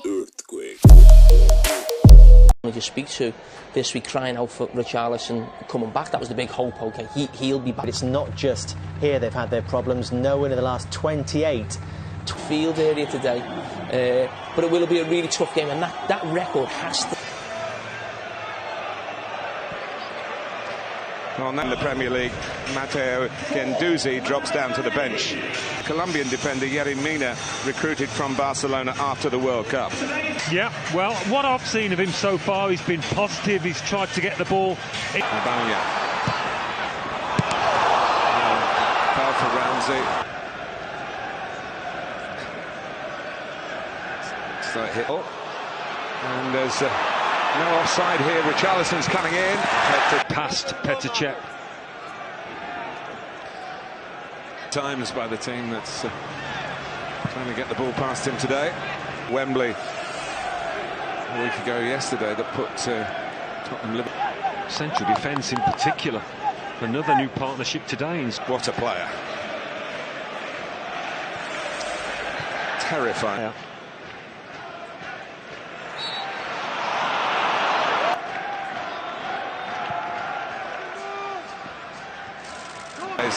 Earthquake. If you speak to this week, crying out for Richarlison coming back, that was the big hope. Okay, he'll be back. It's not just here they've had their problems. No one in the last 28. Field area today, but it will be a really tough game, and that record has to. Well, in the Premier League, Matteo Guendouzi drops down to the bench. Colombian defender Yerin Mina, recruited from Barcelona after the World Cup. Yeah, well, what I've seen of him so far, he's been positive, he's tried to get the ball. Aubameyang. Foul for Ramsey. So hit. And there's no offside here. Richarlison's coming in. Past Petr Cech. Times by the team that's trying to get the ball past him today. Wembley a week ago yesterday that put Tottenham Liverpool. Central defence in particular. Another new partnership today. What a player. Terrifying.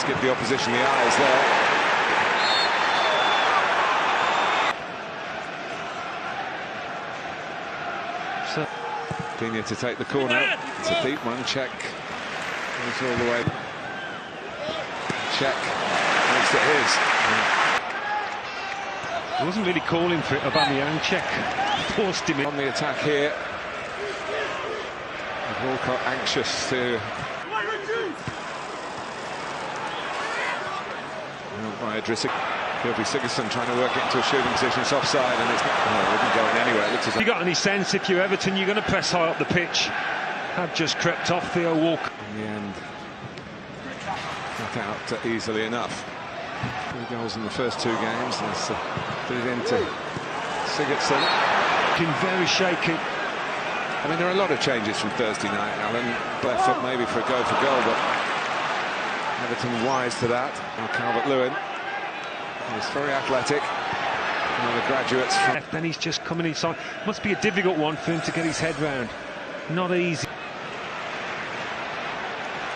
Give the opposition the eyes there. So, Pina to take the corner. It's a deep one. Cech goes all the way. Cech makes it his. He wasn't really calling for it. Aubameyang. Cech forced him in. On the attack here. Walcott anxious to. By Adrisic. Gilby Sigurdsson trying to work it into a shooting position. It's offside and it's not. It isn't going anywhere. It looks as you got any sense if you're Everton, you're going to press high up the pitch? Have just crept off Theo Walker. In the end, got out easily enough. 3 goals in the first 2 games. Let's put it into Sigurdsson. Looking very shaky. I mean, there are a lot of changes from Thursday night, Alan. Barefoot maybe for a go-for-goal, but Everton wise to that. And Calvert-Lewin is very athletic. One of the graduates from. Then he's just coming inside. Must be a difficult one for him to get his head round. Not easy.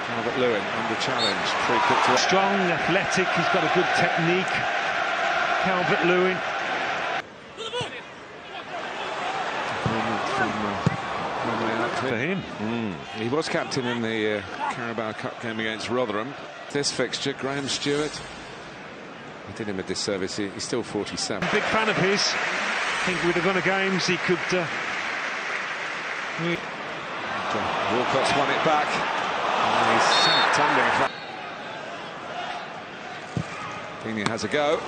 Calvert-Lewin under challenge. Free kick to. Strong, athletic. He's got a good technique. Calvert-Lewin. For him. He was captain in the Carabao Cup game against Rotherham. This fixture, Graham Stewart. I did him a disservice. He's still 47. Big fan of his. I think with the run of games he could. Walcott's won it back. And he's sent tumbling. Pina has a go.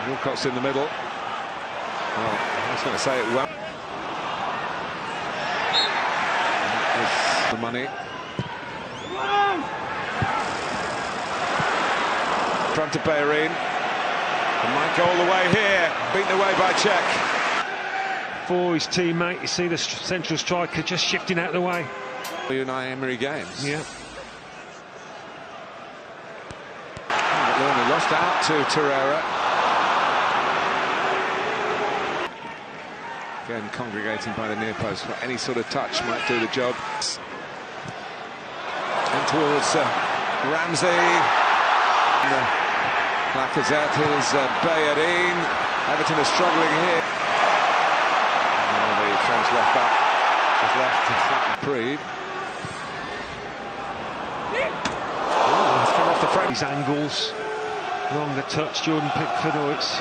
Walcott's in the middle. Well, I was going to say it well. The money. In front of Bellerin. And might go all the way here. Beaten away by Cech. For his teammate, you see the central striker just shifting out of the way. Unai Emery games. Yeah. He lost out to Torreira. Again, congregating by the near post. Any sort of touch might do the job. And towards Ramsey. Lacazette is Bellerin. Everton is struggling here. And the French left back just left to flatten Preed. Oh, he's come off the front. These angles. Longer touch, Jordan Pickford. Oh, it's.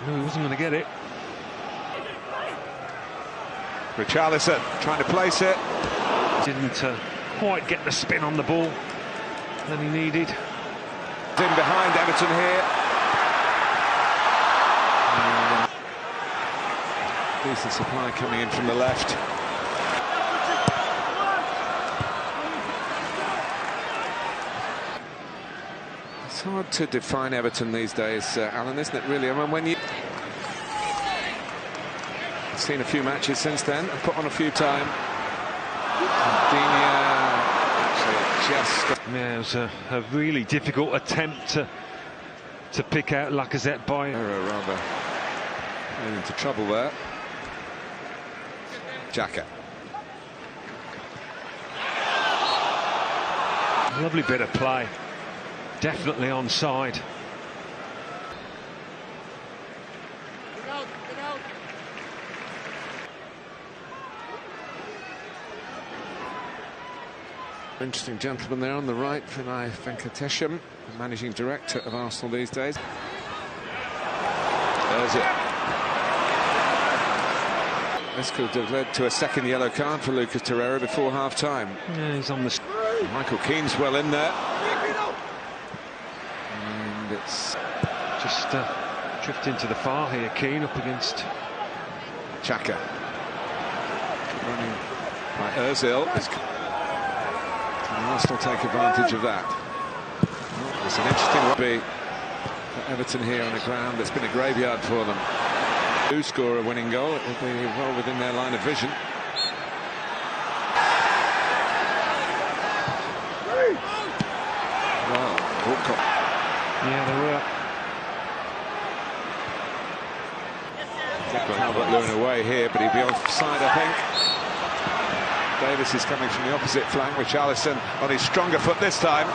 No, he wasn't going to get it. Richarlison trying to place it. Didn't quite get the spin on the ball that he needed. In behind Everton here. Decent supply coming in from the left. It's hard to define Everton these days, Alan, isn't it, really? I mean, when you... I've seen a few matches since then. I've put on a few time. Digne, just... Yeah, it was a really difficult attempt to pick out Lacazette by... rather got into trouble there. Xhaka. Lovely bit of play. Definitely onside. Interesting gentleman there on the right, Vinay Venkatesham, the managing director of Arsenal these days. There's it. This could have led to a second yellow card for Lucas Torreira before half-time. Yeah, he's on the... Michael Keane's well in there. And it's... Just drifting to the far here, Keane up against... Xhaka. Running by Ozil. Can Arsenal take advantage of that? Well, it's an interesting rugby for Everton here on a ground that's been a graveyard for them. Do score a winning goal, it will be well within their line of vision. Well, Walcott. Yeah, they were. Calvert-Lewin away here, but he'd be offside, I think. Davis is coming from the opposite flank, with Arsene on his stronger foot this time.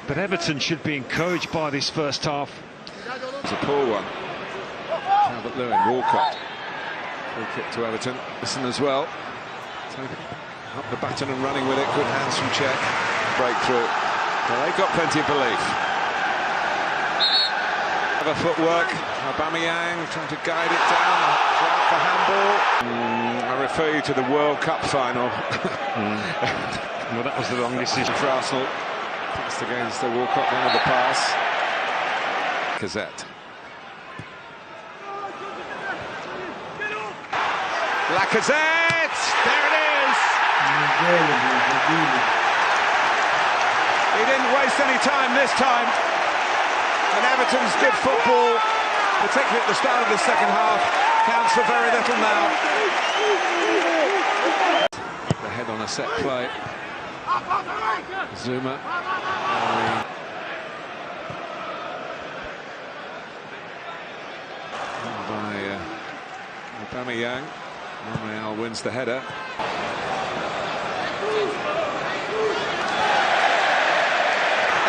But Everton should be encouraged by this first half. It's a poor one. Calvert-Lewin, Walcott. Free kick to Everton. Listen as well. Taking up the baton and running with it. Good hands from Czech. Breakthrough. Well, they've got plenty of belief. Other footwork. Aubameyang trying to guide it down. Flag for handball. I refer you to the World Cup final. Well, that was the wrong decision for Arsenal. Passed against the Walcott one of the pass. Lacazette. Lacazette! There it is! He didn't waste any time this time. And Everton's good football, particularly at the start of the second half, counts for very little now. The head on a set play. Zuma. By Aubameyang. Monreal wins the header.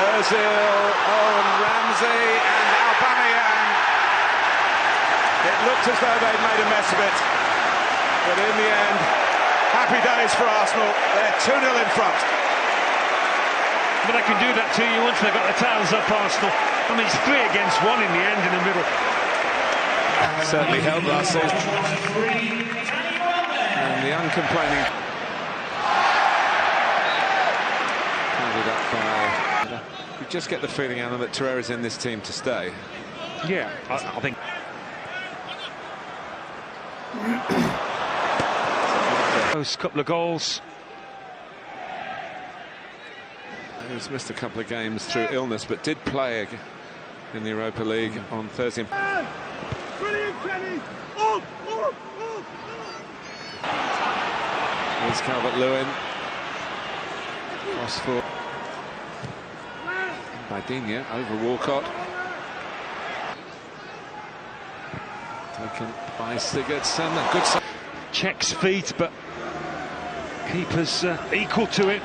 Ozil, Owen Ramsey and Aubameyang. It looked as though they'd made a mess of it. But in the end, happy days for Arsenal. They're 2-0 in front. But they can do that to you once they've got their towels up, Arsenal. I mean, it's 3 against 1 in the end, in the middle. Certainly helped last season. And the uncomplaining. Handed up by... You just get the feeling, Alan, that Torreira's in this team to stay. Yeah, I think... Those couple of goals. He's missed a couple of games through illness, but did play in the Europa League on Thursday. Here's Calvert-Lewin. Cross for by Digne over Walcott. Taken by Sigurdsson. A good save. Checks feet, but keeper's equal to it.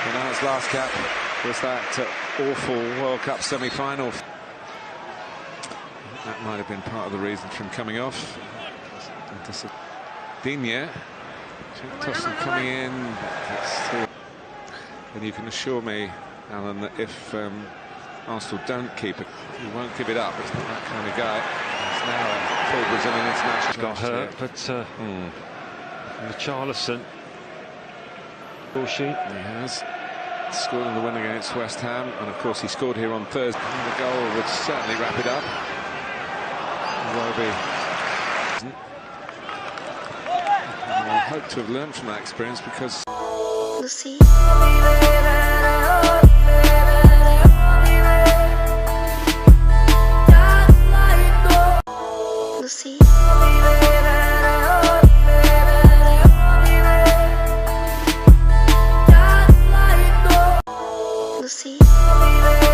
Bernard's last cap was that awful World Cup semi-final. That might have been part of the reason for him coming off. Digne. Tosson coming in. And you can assure me, Alan, that if Arsenal don't keep it, he won't give it up. It's not that kind of guy. It's now a full Brazilian international. Got hurt, but Richarlison. He has scored in the win against West Ham, and of course he scored here on Thursday. And the goal would certainly wrap it up. Iwobi. I hope to have learned from that experience, because Lucy. Lucy. believe it.